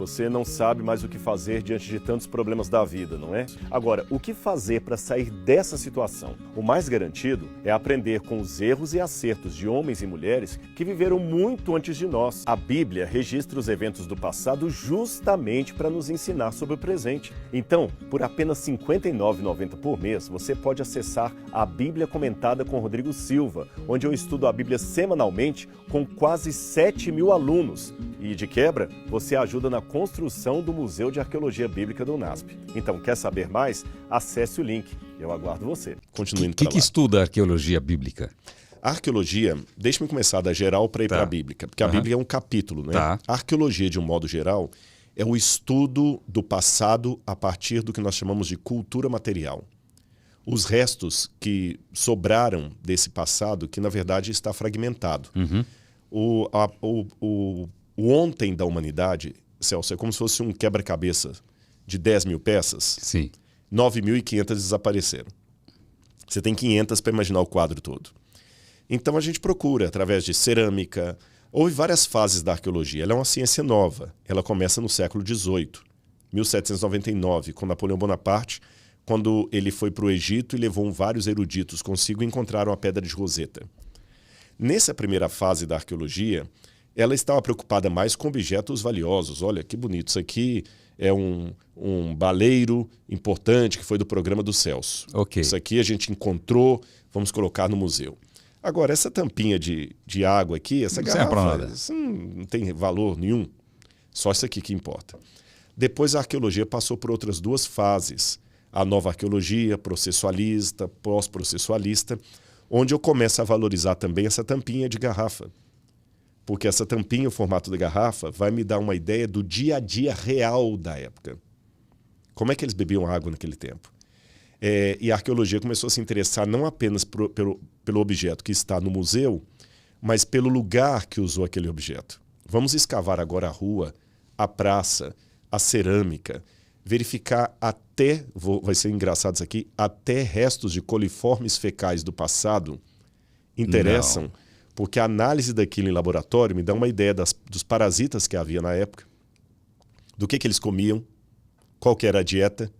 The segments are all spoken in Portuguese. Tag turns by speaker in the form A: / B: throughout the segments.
A: Você não sabe mais o que fazer diante de tantos problemas da vida, não é? Agora, o que fazer para sair dessa situação? O mais garantido é aprender com os erros e acertos de homens e mulheres que viveram muito antes de nós. A Bíblia registra os eventos do passado justamente para nos ensinar sobre o presente. Então, por apenas R$ 59,90 por mês, você pode acessar a Bíblia Comentada com Rodrigo Silva, onde eu estudo a Bíblia semanalmente com quase 7.000 alunos. E, de quebra, você ajuda na construção do Museu de Arqueologia Bíblica do UNASP. Então, quer saber mais? Acesse o link. Eu aguardo você.
B: O que estuda a arqueologia bíblica?
C: A arqueologia, deixa-me começar da geral para ir para a bíblica, porque a Bíblia é um capítulo, né? A arqueologia, de um modo geral, é o estudo do passado a partir do que nós chamamos de cultura material. Os restos que sobraram desse passado, que na verdade está fragmentado. O ontem da humanidade, Celso, é como se fosse um quebra-cabeça de 10.000 peças.
B: Sim.
C: 9.500 desapareceram. Você tem 500 para imaginar o quadro todo. Então a gente procura, através de cerâmica. Houve várias fases da arqueologia. Ela é uma ciência nova. Ela começa no século XVIII, 1799, com Napoleão Bonaparte, quando ele foi para o Egito e levou vários eruditos consigo e encontraram a Pedra de Roseta. Nessa primeira fase da arqueologia, ela estava preocupada mais com objetos valiosos. Olha, que bonito, isso aqui é um baleiro importante que foi do programa do Celso.
B: Okay.
C: Isso aqui a gente encontrou, vamos colocar no museu. Agora, essa tampinha de água aqui, essa garrafa, isso não tem valor nenhum. Só isso aqui que importa. Depois a arqueologia passou por outras duas fases. A nova arqueologia, processualista, pós-processualista, onde eu começo a valorizar também essa tampinha de garrafa. Porque essa tampinha, o formato da garrafa, vai me dar uma ideia do dia a dia real da época. Como é que eles bebiam água naquele tempo? E a arqueologia começou a se interessar não apenas pelo objeto que está no museu, mas pelo lugar que usou aquele objeto. Vamos escavar agora a rua, a praça, a cerâmica, verificar até, vai ser engraçado isso aqui, até restos de coliformes fecais do passado interessam. Não. Porque a análise daquilo em laboratório me dá uma ideia dos parasitas que havia na época, do que eles comiam, qual que era a dieta,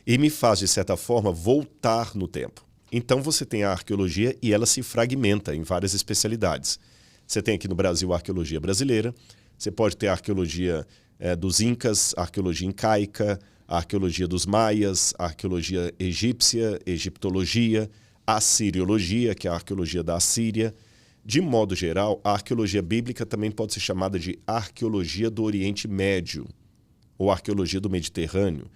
C: e me faz, de certa forma, voltar no tempo. Então você tem a arqueologia e ela se fragmenta em várias especialidades. Você tem aqui no Brasil a arqueologia brasileira, você pode ter a arqueologia dos incas, a arqueologia incaica, a arqueologia dos maias, a arqueologia egípcia, egiptologia, a assiriologia, que é a arqueologia da Assíria. De modo geral, a arqueologia bíblica também pode ser chamada de arqueologia do Oriente Médio ou arqueologia do Mediterrâneo,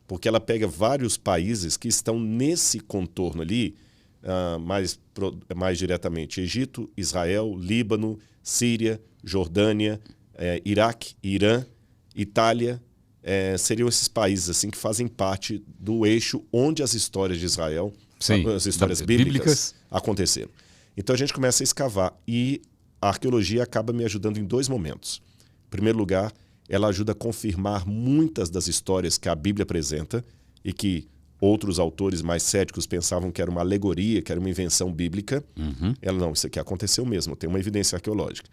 C: porque ela pega vários países que estão nesse contorno ali, mais diretamente. Egito, Israel, Líbano, Síria, Jordânia, Iraque, Irã, Itália. Seriam esses países assim que fazem parte do eixo onde as histórias de Israel, as histórias bíblicas aconteceram. Então a gente começa a escavar e a arqueologia acaba me ajudando em dois momentos. Em primeiro lugar, ela ajuda a confirmar muitas das histórias que a Bíblia apresenta e que outros autores mais céticos pensavam que era uma alegoria, que era uma invenção bíblica. Ela não, isso aqui aconteceu mesmo, tem uma evidência arqueológica.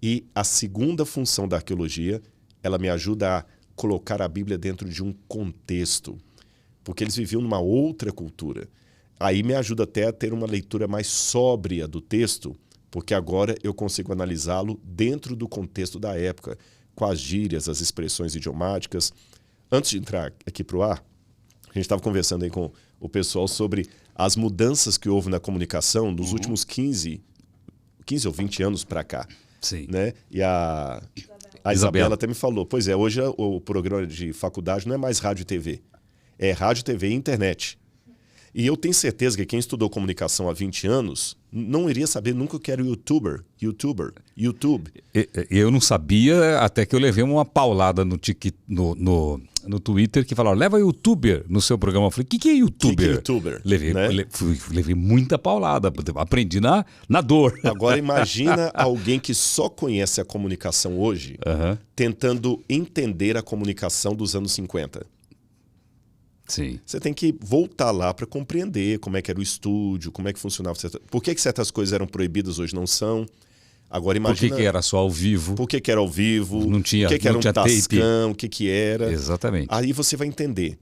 C: E a segunda função da arqueologia, ela me ajuda a colocar a Bíblia dentro de um contexto, porque eles viviam numa outra cultura. Aí me ajuda até a ter uma leitura mais sóbria do texto, porque agora eu consigo analisá-lo dentro do contexto da época, com as gírias, as expressões idiomáticas. Antes de entrar aqui para o ar, a gente estava conversando aí com o pessoal sobre as mudanças que houve na comunicação nos últimos 15 ou 20 anos para cá.
B: Sim.
C: Né? E a Isabela até me falou, pois é, hoje o programa de faculdade não é mais rádio e TV, é rádio, TV e internet. E eu tenho certeza que quem estudou comunicação há 20 anos não iria saber nunca o que era YouTube.
B: Eu não sabia até que eu levei uma paulada no Twitter que falava, leva YouTuber no seu programa. Eu falei, o que é YouTuber?
C: Que é YouTuber?
B: Levei muita paulada, aprendi na dor.
C: Agora imagina alguém que só conhece a comunicação hoje tentando entender a comunicação dos anos 50.
B: Sim.
C: Você tem que voltar lá para compreender como é que era o estúdio, como é que funcionava. Por que certas coisas eram proibidas, hoje não são. Agora imagina...
B: Por que era só ao vivo?
C: Por que era ao vivo?
B: Não tinha,
C: por que era
B: não
C: um
B: tinha
C: tascão? O que era?
B: Exatamente.
C: Aí você vai entender.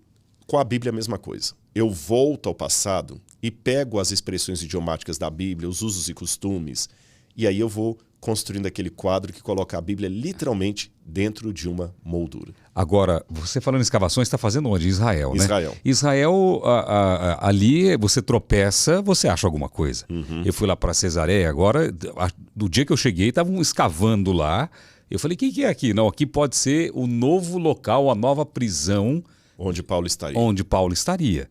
C: Com a Bíblia é a mesma coisa. Eu volto ao passado e pego as expressões idiomáticas da Bíblia, os usos e costumes, e aí eu vou construindo aquele quadro que coloca a Bíblia literalmente dentro de uma moldura.
B: Agora, você falando em escavações, está fazendo onde? Israel, né?
C: Israel.
B: Israel, ali você tropeça, você acha alguma coisa. Eu fui lá para Cesareia agora, do dia que eu cheguei, estavam escavando lá. Eu falei, o que é aqui? Não, aqui pode ser o novo local, a nova prisão.
C: Onde Paulo estaria.
B: Onde Paulo estaria.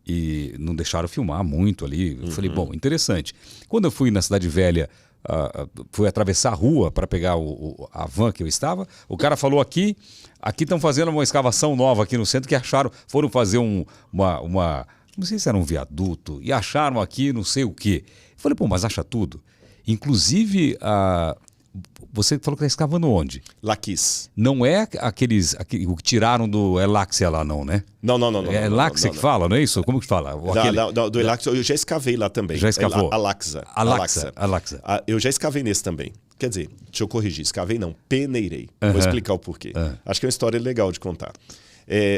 B: E não deixaram filmar muito ali. Eu falei, bom, interessante. Quando eu fui na Cidade Velha, fui atravessar a rua para pegar a van que eu estava, o cara falou aqui estão fazendo uma escavação nova aqui no centro que acharam, foram fazer uma não sei se era um viaduto, e acharam aqui não sei o quê. Eu falei, pô, mas acha tudo? Inclusive, você falou que está escavando onde?
C: Laquis.
B: Não é o que tiraram do Eláxia lá, não, né?
C: Não.
B: É Eláxia que fala, não é isso? Como que fala?
C: Do Eláxia eu já escavei lá também.
B: Já escavou?
C: Alaxa. Eu já escavei nesse também. Quer dizer, deixa eu corrigir, escavei não, peneirei. Vou explicar o porquê. Acho que é uma história legal de contar.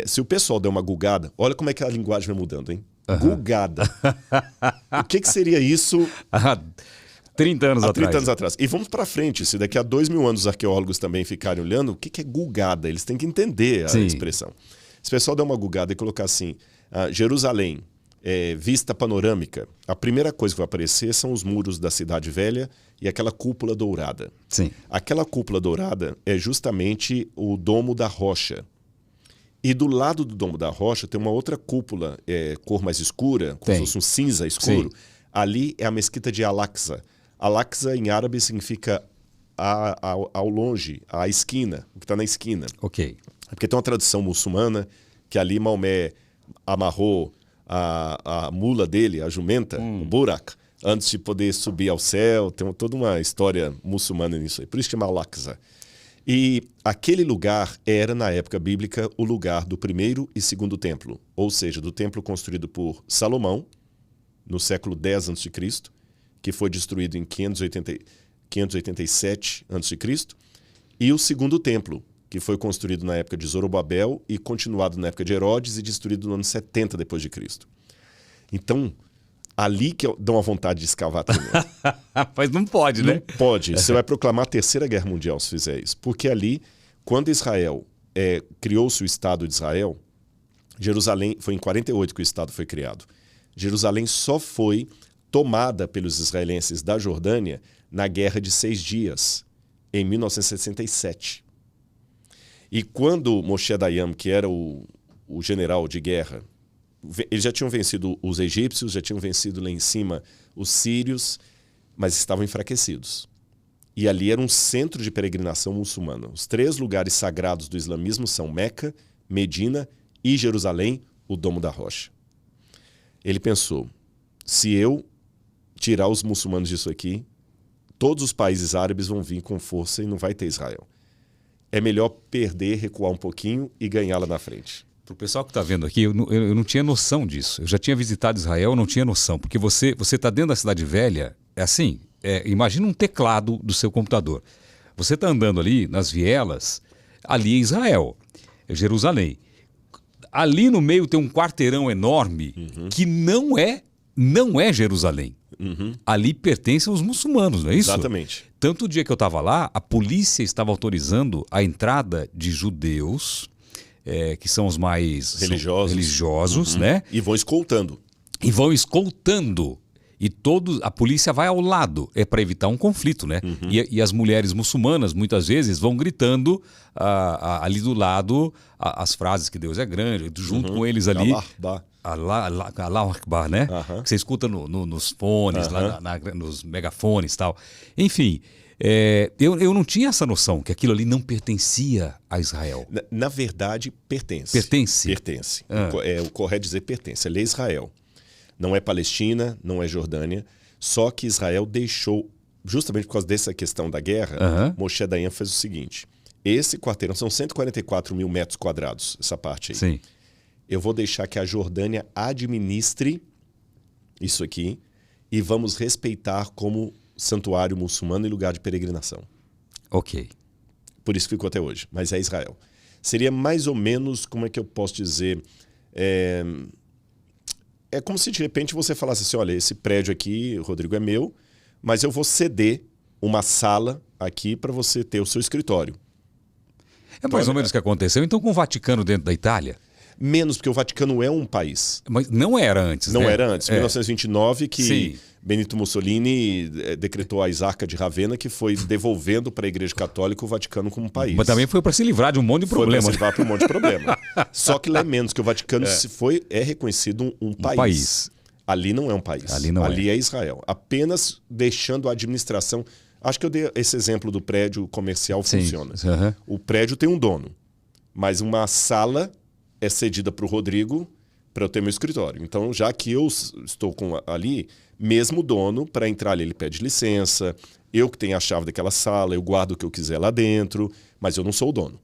C: Se o pessoal der uma gulgada, olha como é que a linguagem vai mudando, hein? Gulgada. O que seria isso...
B: 30 anos
C: há
B: atrás.
C: 30 anos atrás. E vamos para frente. Se daqui a 2.000 anos os arqueólogos também ficarem olhando, o que é gulgada? Eles têm que entender a expressão. Se o pessoal der uma gulgada e colocar assim, Jerusalém, vista panorâmica, a primeira coisa que vai aparecer são os muros da Cidade Velha e aquela cúpula dourada.
B: Sim.
C: Aquela cúpula dourada é justamente o Domo da Rocha. E do lado do Domo da Rocha tem uma outra cúpula, cor mais escura, como se fosse um cinza escuro. Sim. Ali é a mesquita de Al-Aqsa. Al-Aqsa em árabe significa ao longe, à esquina, o que está na esquina.
B: Ok.
C: Porque tem uma tradição muçulmana que ali Maomé amarrou a mula dele, a jumenta, o burak, antes de poder subir ao céu. Tem toda uma história muçulmana nisso aí. Por isso chama Al-Aqsa. E aquele lugar era, na época bíblica, o lugar do primeiro e segundo templo. Ou seja, do templo construído por Salomão, no século X a.C., que foi destruído em 587 a.C., e o segundo templo, que foi construído na época de Zorobabel e continuado na época de Herodes e destruído no ano 70 depois de Cristo. Então, ali que dá uma vontade de escavar também.
B: Mas não pode, né?
C: Não pode. Você vai proclamar a Terceira Guerra Mundial se fizer isso. Porque ali, quando Israel criou-se o Estado de Israel, Jerusalém, foi em 48 que o Estado foi criado. Jerusalém só foi tomada pelos israelenses da Jordânia na Guerra de 6 Dias, em 1967. E quando Moshe Dayan, que era o general de guerra, eles já tinham vencido os egípcios, já tinham vencido lá em cima os sírios, mas estavam enfraquecidos. E ali era um centro de peregrinação muçulmana. Os 3 lugares sagrados do islamismo são Meca, Medina e Jerusalém, o Domo da Rocha. Ele pensou, se eu tirar os muçulmanos disso aqui, todos os países árabes vão vir com força e não vai ter Israel. É melhor perder, recuar um pouquinho e ganhar lá na frente.
B: Para o pessoal que está vendo aqui, eu não tinha noção disso. Eu já tinha visitado Israel, eu não tinha noção. Porque você está dentro da Cidade Velha, imagina um teclado do seu computador. Você está andando ali nas vielas, ali é Israel, é Jerusalém. Ali no meio tem um quarteirão enorme que não é Jerusalém. Ali pertence aos muçulmanos, não é isso?
C: Exatamente.
B: Tanto o dia que eu estava lá, a polícia estava autorizando a entrada de judeus, que são os mais religiosos, né?
C: E vão escoltando.
B: E a polícia vai ao lado, para evitar um conflito, né? E as mulheres muçulmanas, muitas vezes, vão gritando ali do lado as frases que Deus é grande, junto com eles ali. Allahu Akbar, né? Que você escuta nos fones, lá nos megafones e tal. Enfim, eu não tinha essa noção que aquilo ali não pertencia a Israel.
C: Na verdade, pertence.
B: Pertence.
C: O correto dizer pertence. Ele é Israel. Não é Palestina, não é Jordânia. Só que Israel deixou, justamente por causa dessa questão da guerra, Moshe Dayan fez o seguinte. Esse quarteirão são 144 mil metros quadrados, essa parte aí.
B: Sim.
C: Eu vou deixar que a Jordânia administre isso aqui e vamos respeitar como santuário muçulmano e lugar de peregrinação.
B: Ok.
C: Por isso ficou até hoje, mas é Israel. Seria mais ou menos, como é que eu posso dizer... É como se de repente você falasse assim, olha, esse prédio aqui, Rodrigo, é meu, mas eu vou ceder uma sala aqui para você ter o seu escritório.
B: É mais ou menos o que aconteceu, então, com o Vaticano dentro da Itália?
C: Menos, porque o Vaticano é um país.
B: Mas não era antes,
C: Não
B: né?
C: era antes. 1929 que
B: Sim.
C: Benito Mussolini decretou a Exarca de Ravenna, que foi devolvendo para a Igreja Católica o Vaticano como país.
B: Mas também foi para se livrar de um monte de problema.
C: Foi para se livrar de um monte de problema. Só que lá é menos, que o Vaticano é reconhecido um país. Ali não é um país. Ali é Israel. Apenas deixando a administração... Acho que eu dei esse exemplo do prédio comercial, funciona. O prédio tem um dono, mas uma sala é cedida para o Rodrigo para eu ter meu escritório. Então, já que eu estou ali, mesmo dono, para entrar ali ele pede licença, eu que tenho a chave daquela sala, eu guardo o que eu quiser lá dentro, mas eu não sou o dono.